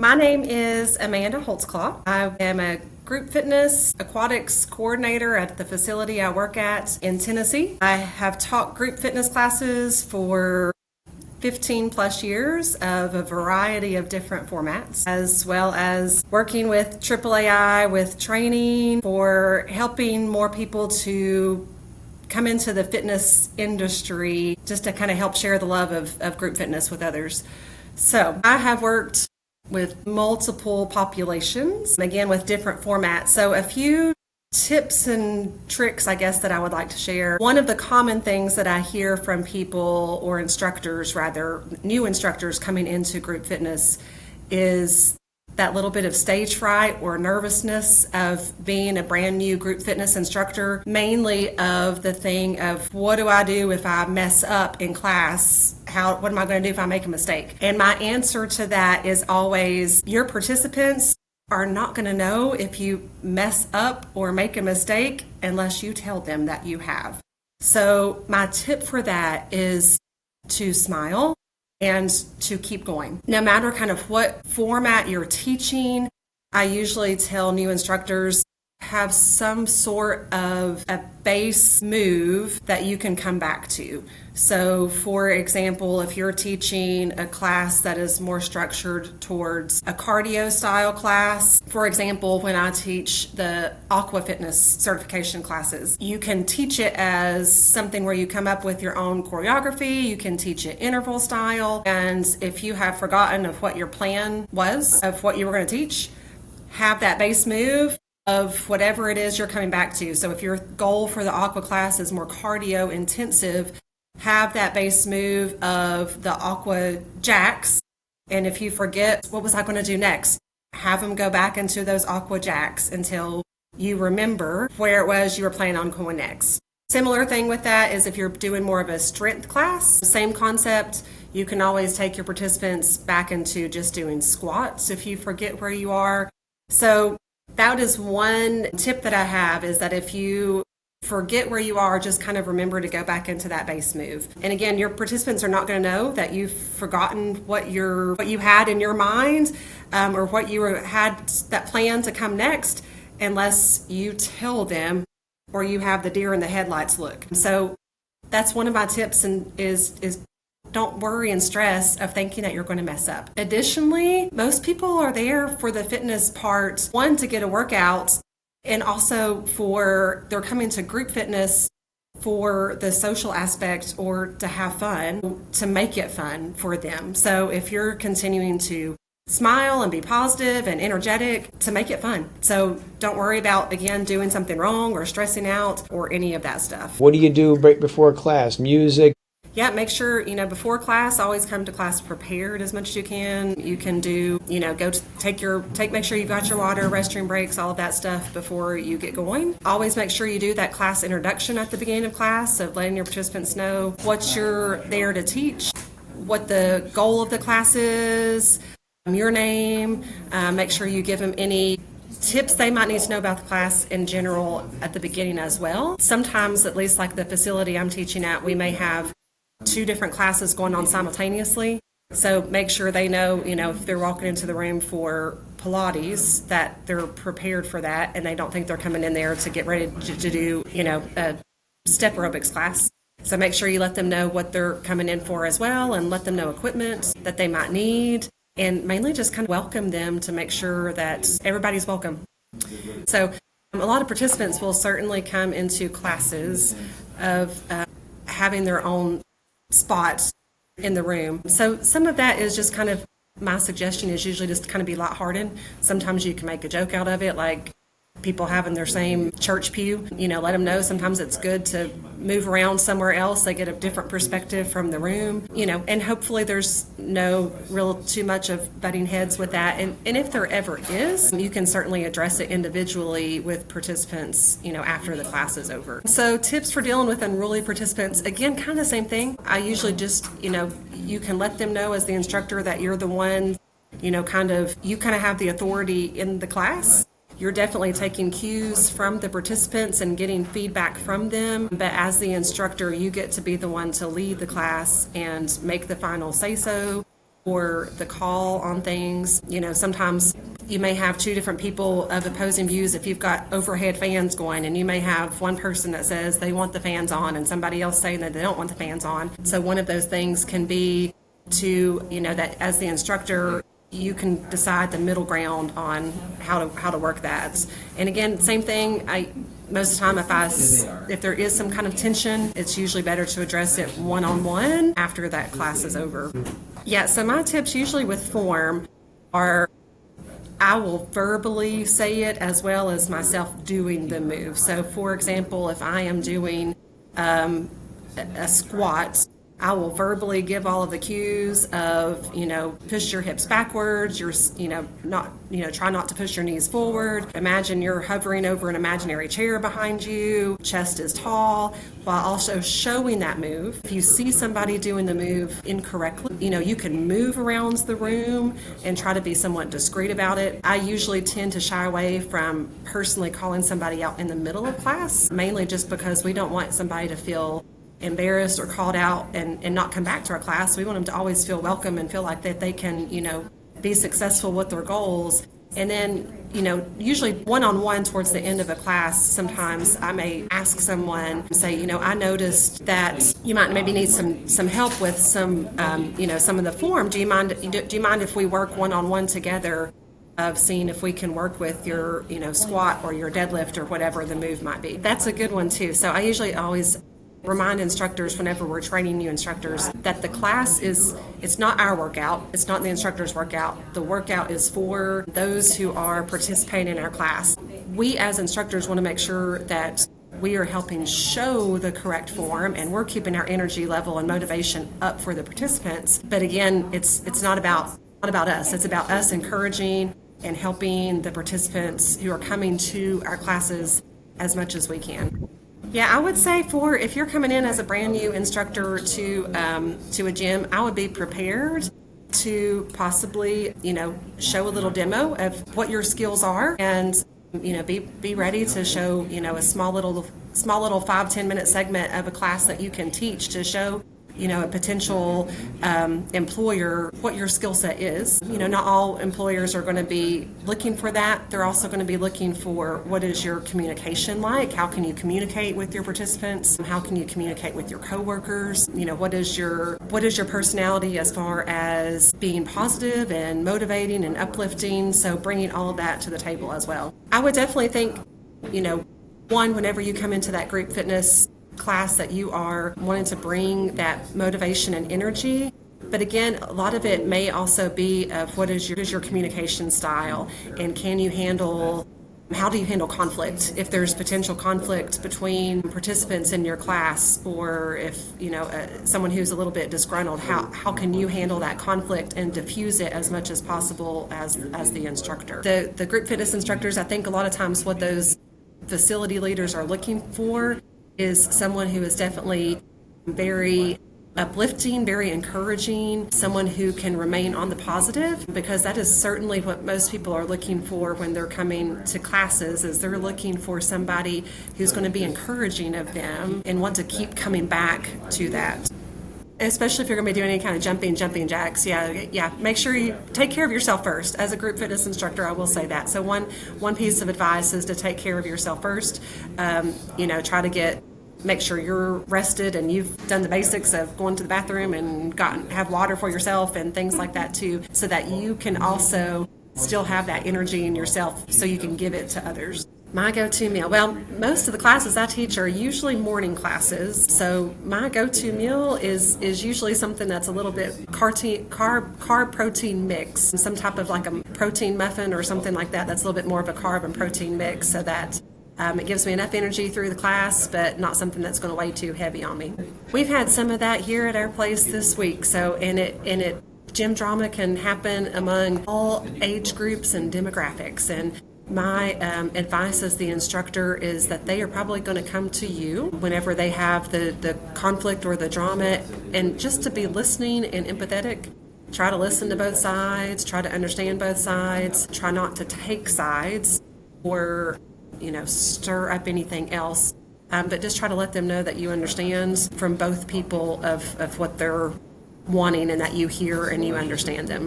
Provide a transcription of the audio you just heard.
My name is Amanda Holtzclaw. I am a group fitness aquatics coordinator at the facility I work at in Tennessee. I have taught group fitness classes for 15 plus years of a variety of different formats, as well as working with AAAI with training for helping more people to come into the fitness industry, just to kind of help share the love of group fitness with others. So I have worked with multiple populations, again with different formats. So a few tips and tricks, I guess, that I would like to share. One of the common things that I hear from people, or instructors rather, new instructors coming into group fitness, is that little bit of stage fright or nervousness of being a brand new group fitness instructor, mainly of the thing of, what do I do if I mess up in class? What am I going to do if I make a mistake? And my answer to that is always, your participants are not going to know if you mess up or make a mistake unless you tell them that you have. So my tip for that is to smile and to keep going. No matter kind of what format you're teaching, I usually tell new instructors, have some sort of a base move that you can come back to. So for example, if you're teaching a class that is more structured towards a cardio style class, for example, when I teach the Aqua Fitness certification classes, you can teach it as something where you come up with your own choreography, you can teach it interval style, and if you have forgotten of what your plan was, of what you were going to teach, have that base move of whatever it is you're coming back to. So if your goal for the aqua class is more cardio intensive, have that base move of the Aqua Jacks. And if you forget, what was I going to do next? Have them go back into those Aqua Jacks until you remember where it was you were planning on going next. Similar thing with that is if you're doing more of a strength class, same concept. You can always take your participants back into just doing squats if you forget where you are. So that is one tip that I have, is that if you forget where you are, just kind of remember to go back into that base move. And again, your participants are not going to know that you've forgotten what you had in your mind, or what you had that plan to come next, unless you tell them, or you have the deer in the headlights look. So that's one of my tips, and is don't worry and stress of thinking that you're going to mess up. Additionally, most people are there for the fitness part, one, to get a workout, and also they're coming to group fitness for the social aspect, or to have fun, to make it fun for them. So if you're continuing to smile and be positive and energetic, to make it fun. So don't worry about, again, doing something wrong or stressing out or any of that stuff. What do you do right before class? Music? Yeah, make sure, before class, always come to class prepared as much as you can. You can do, make sure you've got your water, restroom breaks, all of that stuff before you get going. Always make sure you do that class introduction at the beginning of class, of letting your participants know what you're there to teach, what the goal of the class is, your name. Make sure you give them any tips they might need to know about the class in general at the beginning as well. Sometimes, at least like the facility I'm teaching at, we may have 2 different classes going on simultaneously. So make sure they know, if they're walking into the room for Pilates, that they're prepared for that, and they don't think they're coming in there to get ready to do, a step aerobics class. So make sure you let them know what they're coming in for as well, and let them know equipment that they might need, and mainly just kind of welcome them to make sure that everybody's welcome. So a lot of participants will certainly come into classes of having their own spot in the room. So some of that is just kind of, my suggestion is usually just to kind of be lighthearted. Sometimes you can make a joke out of it, like people having their same church pew, let them know sometimes it's good to move around somewhere else. They get a different perspective from the room, and hopefully there's no real too much of butting heads with that. And if there ever is, you can certainly address it individually with participants, after the class is over. So tips for dealing with unruly participants, again, kind of the same thing. I usually just, you can let them know as the instructor that you're the one, you kind of have the authority in the class. You're definitely taking cues from the participants and getting feedback from them, but as the instructor, you get to be the one to lead the class and make the final say-so. or the call on things. Sometimes you may have two different people of opposing views if you've got overhead fans going, and you may have one person that says they want the fans on and somebody else saying that they don't want the fans on. So one of those things can be that as the instructor, you can decide the middle ground on how to work that. And again, same thing. Most of the time, if there is some kind of tension, it's usually better to address it one-on-one after that class is over. Yeah, so my tips usually with form are I will verbally say it as well as myself doing the move. So, for example, if I am doing a squat, I will verbally give all of the cues of, push your hips backwards, try not to push your knees forward. Imagine you're hovering over an imaginary chair behind you, chest is tall, while also showing that move. If you see somebody doing the move incorrectly, you can move around the room and try to be somewhat discreet about it. I usually tend to shy away from personally calling somebody out in the middle of class, mainly just because we don't want somebody to feel embarrassed or called out and not come back to our class. We want them to always feel welcome and feel like that they can, be successful with their goals. And then, usually one-on-one towards the end of a class, sometimes I may ask someone, say, I noticed that you might maybe need some help with some of the form. Do you mind if we work one-on-one together of seeing if we can work with your, squat or your deadlift or whatever the move might be? That's a good one too. So I usually always remind instructors whenever we're training new instructors that the class it's not our workout, it's not the instructor's workout. The workout is for those who are participating in our class. We as instructors want to make sure that we are helping show the correct form and we're keeping our energy level and motivation up for the participants. But again, it's not about us. It's about us encouraging and helping the participants who are coming to our classes as much as we can. Yeah, I would say if you're coming in as a brand new instructor to a gym, I would be prepared to possibly, show a little demo of what your skills are and, be ready to show, a small little 5-10 minute segment of a class that you can teach to show a potential employer what your skill set is. Not all employers are going to be looking for that. They're also going to be looking for what is your communication like? How can you communicate with your participants? How can you communicate with your coworkers? What is your personality as far as being positive and motivating and uplifting? So bringing all of that to the table as well. I would definitely think, whenever you come into that group fitness class that you are wanting to bring that motivation and energy. But again, a lot of it may also be of what is your communication style and how do you handle conflict? If there's potential conflict between participants in your class, or if someone who's a little bit disgruntled, how can you handle that conflict and diffuse it as much as possible as the instructor? The group fitness instructors, I think a lot of times what those facility leaders are looking for is someone who is definitely very uplifting, very encouraging, someone who can remain on the positive, because that is certainly what most people are looking for when they're coming to classes, is they're looking for somebody who's going to be encouraging of them and want to keep coming back to that. Especially if you're going to be doing any kind of jumping jacks, yeah. Make sure you take care of yourself first. As a group fitness instructor, I will say that. So one piece of advice is to take care of yourself first. Try to make sure you're rested and you've done the basics of going to the bathroom and have water for yourself and things like that too, so that you can also still have that energy in yourself so you can give it to others. My go-to meal. Well, most of the classes I teach are usually morning classes. So my go-to meal is usually something that's a little bit carb protein mix. Some type of like a protein muffin or something like that. That's a little bit more of a carb and protein mix, so that it gives me enough energy through the class, but not something that's going to weigh too heavy on me. We've had some of that here at our place this week. So gym drama can happen among all age groups and demographics. And my advice as the instructor is that they are probably going to come to you whenever they have the conflict or the drama, and just to be listening and empathetic. Try to listen to both sides, try to understand both sides, try not to take sides or stir up anything else, but just try to let them know that you understand from both people of what they're wanting and that you hear and you understand them.